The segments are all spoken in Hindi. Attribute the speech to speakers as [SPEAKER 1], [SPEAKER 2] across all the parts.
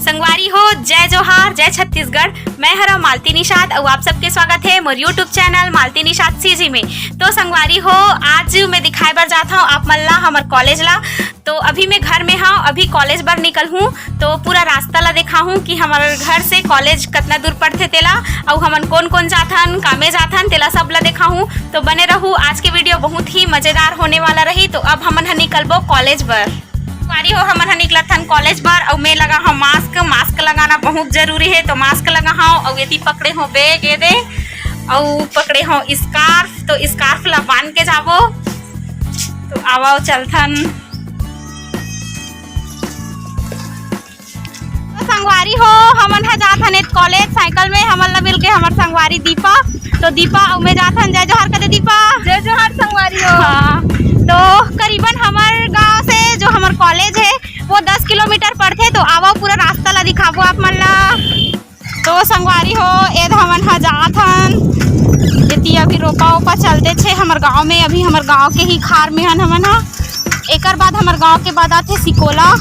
[SPEAKER 1] संगवारी हो, जय जोहार, जय छत्तीसगढ़। मैं हरा मालती निषाद और आप सबके स्वागत है मोर यूट्यूब चैनल मालती निषाद सीजी में। तो संगवारी हो, आज मैं दिखाए बर जाता हूँ आप मन ला हमर कॉलेज ला। तो अभी मैं घर में हाँ, अभी कॉलेज बर निकल हूँ तो पूरा रास्ता ला देखा हूँ कि हमारे घर से कॉलेज कितना दूर पड़ते तेला और हमन कौन कौन जाथन, कामे जाथन तेला सब ला देखा हूँ। तो बने रहूँ, आज के वीडियो बहुत ही मजेदार होने वाला रही। तो अब हमन निकलबो कॉलेज बर। संगवारी हो, हमन निकलत हन कॉलेज बर और मैं लगा हूँ मास्क लगाना बहुत जरूरी है। तो मास्क लगा हूँ और ये पकड़े हो बैग ये दे और पकड़े हो स्कार्फ। तो स्कार्फ ला बांध के जाबो। तो आओ चलथन। तो संगवारी हो, हमन जाथन एक कॉलेज साइकिल में। हमन ला मिल के हमार संगवारी दीपा। तो दीपा और मैं जाथन। जय जोहार करे दीपा।
[SPEAKER 2] जय जोहार संगवारी हो।
[SPEAKER 1] हाँ, तो करीबन हमारे गांव से जो हमार कॉलेज है वो 10 किलोमीटर पड़ते। तो आवो पूरा रास्ता ला दिखाबो आप मन ला। तो संगवारी हो, एद हमन जाथन यति अभी रोपा ओपा चलते छे हमार गांव में। अभी हमार गांव के ही खार में हन हमन। एकर बाद हमार गांव के बाद आथे सिकोला।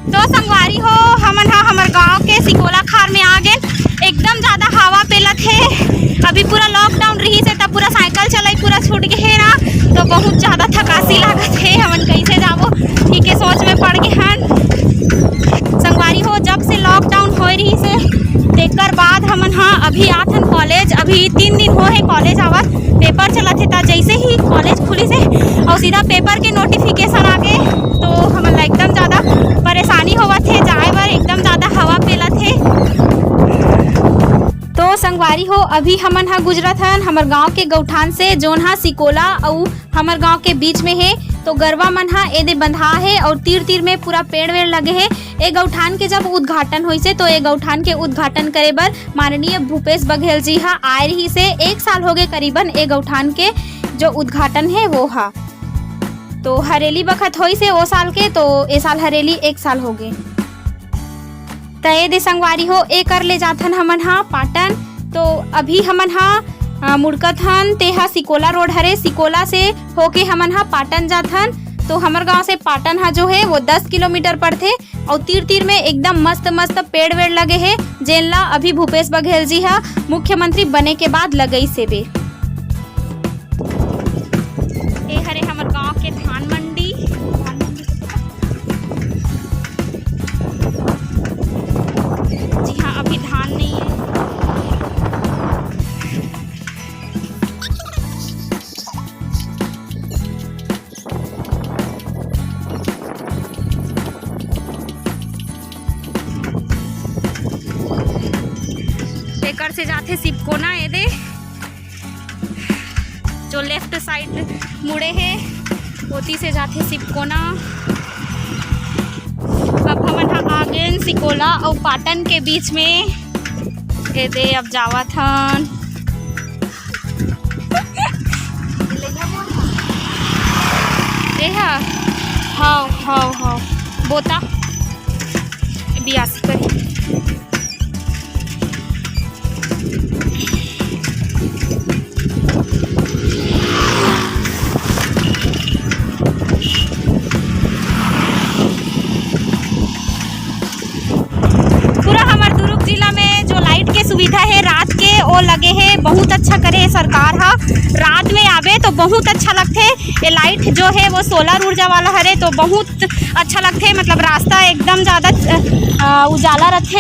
[SPEAKER 1] तो संगवारी हो, हमन हमार गांव के सिकोला खार में आ गए। एकदम ज्यादा हवा पेलत है। अभी पूरा लॉकडाउन रही से तब पूरा साइकिल चलाई पूरा छूट गए है ना। तो बहुत ज्यादा थकासी लागत है। हमन कैसे जाबो ठीक है सोच में पड़ गए हन। संगवारी हो, जब से लॉकडाउन हो रही से तेकर बाद हमन अभी आथन कॉलेज। अभी 3 दिन हो है कॉलेज आवत। पेपर चलत है। जैसे ही कॉलेज खुली से और सीधा पेपर के नोटिफिकेशन आ गए। तो हमन एकदम ज़्यादा परेशानी होवत है जाए बर। एकदम ज़्यादा हवा पेलत है। तो संगवारी हो, अभी हमन गुजरत हन हमार गांव के गौठान से, जोन सिकोला और हमार गांव के बीच में है। तो गरवा मन एदे बंधा है और तीर तीर में पूरा पेड़ वेड़ लगे है। ए गौठान के जब उद्घाटन हुई से तो ए गौठान के उद्घाटन करे बर माननीय भूपेश बघेल जी आए रही से। 1 साल हो गए करीबन ए गौठान के जो उद्घाटन है वो तो हरेली बखत हुई से ओ साल के। तो ए साल हरेली 1 साल हो गए। तय दे संगवारी हो, ए कर ले जाथन हमन पाटन। तो अभी हमन मुड़कत हन तेहा सिकोला रोड हरे। सिकोला से होके हमन पाटन जाथन। तो हमार गांव से पाटन जो है वो 10 किलोमीटर पड़ते। और तीर तीर में एकदम मस्त मस्त पेड़ वेड़ लगे है, जेन ला अभी भूपेश बघेल जी मुख्यमंत्री बने के बाद लगई से बे। ए हरे हमार गांव के धान मंडी। जी हाँ, अभी धान नहीं है। एकर से जाते सिपकोना ये दे जो लेफ्ट साइड मुड़े है ओती से जाते सिपकोना। अब हमन आगे सिकोला और पाटन के बीच में ये दे अब जावत हन। हाँ बोता बियास करी। सुविधा है रात के ओ लगे है, बहुत अच्छा करे है सरकार रात में आवे तो बहुत अच्छा लगते। ये लाइट जो है वो सोलर ऊर्जा वाला हरे तो बहुत अच्छा लगते। मतलब रास्ता एकदम ज़्यादा उजाला रहते।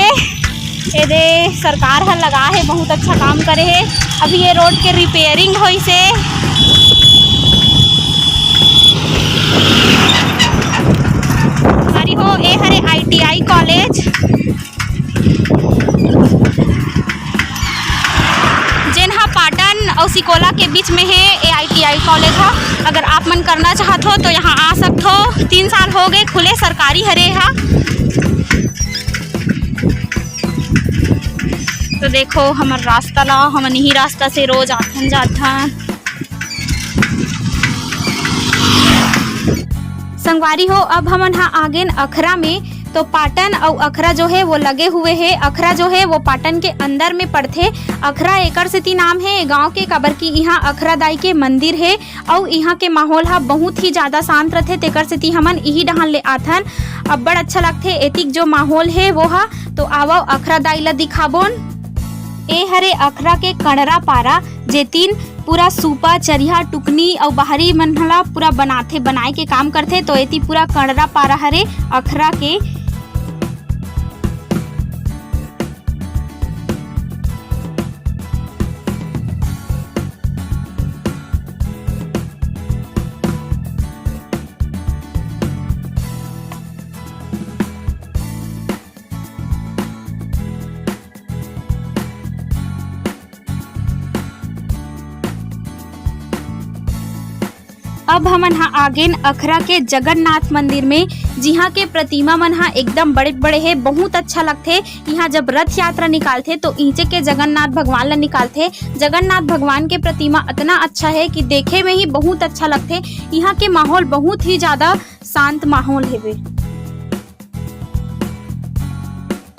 [SPEAKER 1] ये दे सरकार लगा है, बहुत अच्छा काम करे है। अभी ये रोड के रिपेयरिंग हुई से। हरी हो, ए हरे ITI कॉलेज पाटन और सिकोला के बीच में है। ए ITI कॉलेज अगर आप मन करना चाहत हो तो यहाँ आ सकते हो। 3 साल हो गए खुले, सरकारी हरे तो देखो हमार रास्ता ला, हमन यही रास्ता से रोज आथन जाथन। संगवारी हो अब हमन हा आगेन अखरा में। तो पाटन और अखरा जो है वो लगे हुए है। अखरा जो है वो पाटन के अंदर में पड़थे। अखरा एकर सेती नाम है गांव के, काबर की यहाँ अखरा दाई के मंदिर है और यहाँ के माहौल हा बहुत ही ज्यादा शांत रहथे, तेकर सेती हमन यही डहान ले आथन। अब बड़ अच्छा लगथे एतिक जो माहौल है वो हा। तो आवो अखरा दाई ला दिखाबोन। ए हरे अखरा के कणरा पारा जेतीन पूरा सूपा चरिहा टुकनी और बाहरी मन ला पूरा बनाए के काम करथे। तो एती पूरा कणरा पारा हरे अखरा के। अब हमन हा आगेन अखरा के जगन्नाथ मंदिर में, जिहाँ के प्रतिमा मन हा एकदम बड़े बड़े है, बहुत अच्छा लगथे। यहाँ जब रथ यात्रा निकालथे तो नीचे के जगन्नाथ भगवान ला निकालथे। जगन्नाथ भगवान के प्रतिमा इतना अच्छा है कि देखे में ही बहुत अच्छा लगथे। यहाँ के माहौल बहुत ही ज्यादा शांत माहौल है।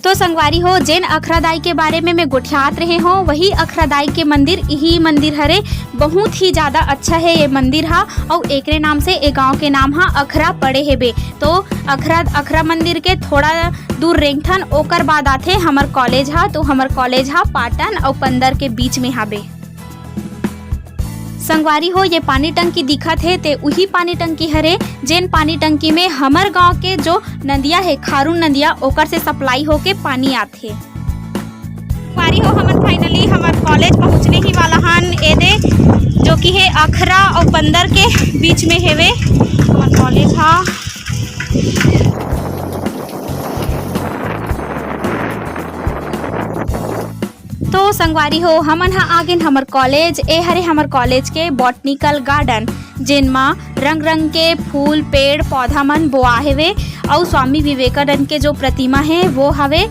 [SPEAKER 1] तो संगवारी हो जेन अखरादाई के बारे में मैं गोठियात रहे हो, वही अखरादाई के मंदिर यही मंदिर हरे। बहुत ही ज्यादा अच्छा है ये मंदिर हा और एकरे नाम से ए गांव के नाम हा अखरा पड़े हेबे। तो अखरा मंदिर के थोड़ा दूर रेंगथन ओकर बाद आथे हमर कॉलेज हा। तो हमर कॉलेज हा पाटन और पंदर के बीच में हाबे। संगवारी हो ये पानी टंकी दिखत है ते वही पानी टंकी हरे, जेन पानी टंकी में हमर गांव के जो नदिया है खारून नदिया ओकर से सप्लाई होके पानी आथे। संगवारी हो हमन फाइनली हमर कॉलेज पहुंचने ही वाला हन। एदे जो कि है अखरा और पंदर के बीच में हेवे हमर कॉलेज हा। तो संगवारी हो हमन हा आगेन हमर कॉलेज। ए हरे हमर कॉलेज के बॉटनिकल गार्डन, जेनमा रंग रंग के फूल पेड़ पौधा मन बोआ हेवे और स्वामी विवेकानंद के जो प्रतिमा है वो हवे।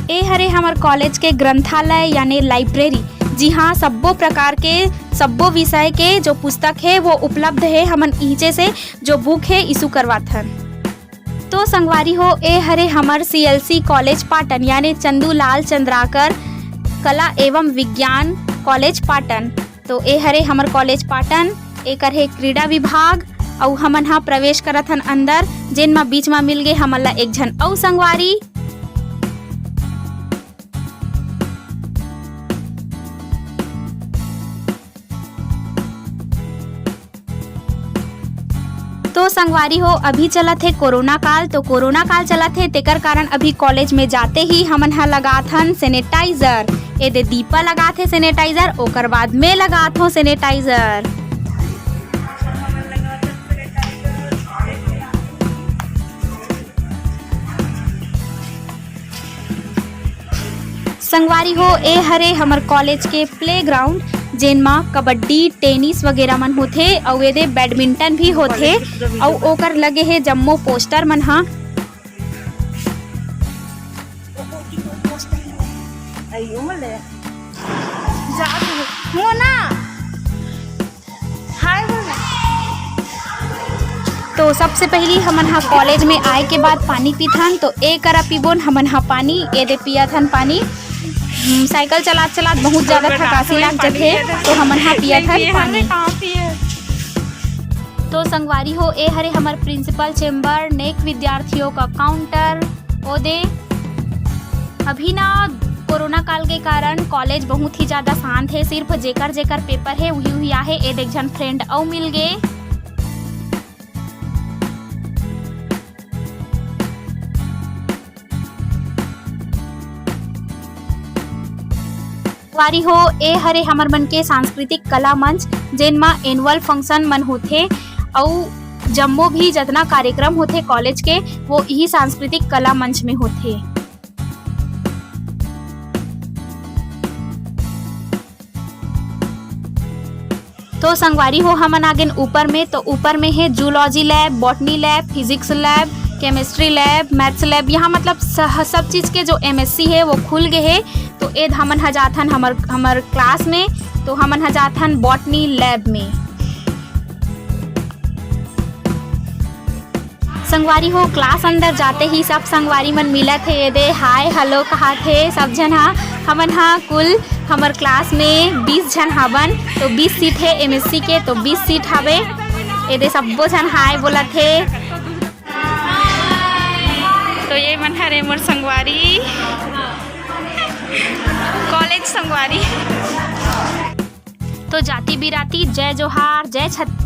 [SPEAKER 1] ए हरे हमर कॉलेज के ग्रंथालय यानी लाइब्रेरी, जी हाँ सब्बो प्रकार के सब्बो विषय के जो पुस्तक है वो उपलब्ध है। हमन नीचे से जो बुक है इशू करवाथन। तो संगवारी हो ए हरे हमर CLC कॉलेज पाटन यानी चंदूलाल चंद्राकर कला एवं विज्ञान कॉलेज पाटन। तो ए हरे हमर कॉलेज पाटन, एकर है क्रीड़ा विभाग और हमन हा प्रवेश करत हन अंदर, जेन मा बीच में मिल गए हमन ला एक झन और संगवारी। तो संगवारी हो अभी चलत है कोरोना काल। तो कोरोना काल चलत है तेकर कारण अभी कॉलेज में जाते ही हमन हा लगात हन सैनिटाइजर। एदे दीपा लगात है सैनिटाइजर, ओकर बाद में लगात हो सैनिटाइजर। संगवारी हो ए हरे हमर कॉलेज के प्लेग्राउंड, जेन मा कबड्डी टेनिस वगैरह मन होथे और एदे बैडमिंटन भी होथे और ओकर लगे है जम्मो पोस्टर मन हा। तो सबसे पहली हमन हा कॉलेज में आए के बाद पानी पीथन। तो ए करा पीबोन हमन हा पानी, एदे पियाथन पानी। साइकिल चलात चलात बहुत ज्यादा थकासी लग जाथे तो हमन हा पियत हन पानी। तो संगवारी हो ए हरे हमर प्रिंसिपल चेम्बर, नेक विद्यार्थियों का काउंटर ओदे। अभी ना कोरोना काल के कारण कॉलेज बहुत ही ज्यादा शांत है, सिर्फ जेकर जेकर पेपर है वही वही आहे। ए देख जन फ्रेंड और मिल गए। संगवारी हो ए हरे हमर मन के सांस्कृतिक कला मंच, जेन मा एनुअल फंक्शन मन होथे और जम्मो भी जितना कार्यक्रम होथे कॉलेज के वो यही सांस्कृतिक कला मंच में होथे। तो संगवारी हो हमन आगेन ऊपर में। तो ऊपर में है zoology lab, botany lab, physics lab, chemistry lab, maths lab. यहाँ मतलब सब चीज़ के जो MSc है वो खुल गए है। तो ए हमन हजाथन हमर क्लास में तो हमन ह जाथन बॉटनी लैब में। संगवारी हो क्लास अंदर जाते ही सब संगवारी मन मिलत हे, एदे हाय हेलो कहत हे सब झन हा। हमन हा कुल हमर क्लास में 20 झन हवन, तो 20 सीट है एमएससी के, तो 20 सीट हवे। एदे सब्बो झन हाय बोलत हे। तो ये मन हरे मोर संगवारी, कॉलेज संगवारी। तो जाति बिराती जय जोहार, जय छत्तीसगढ़।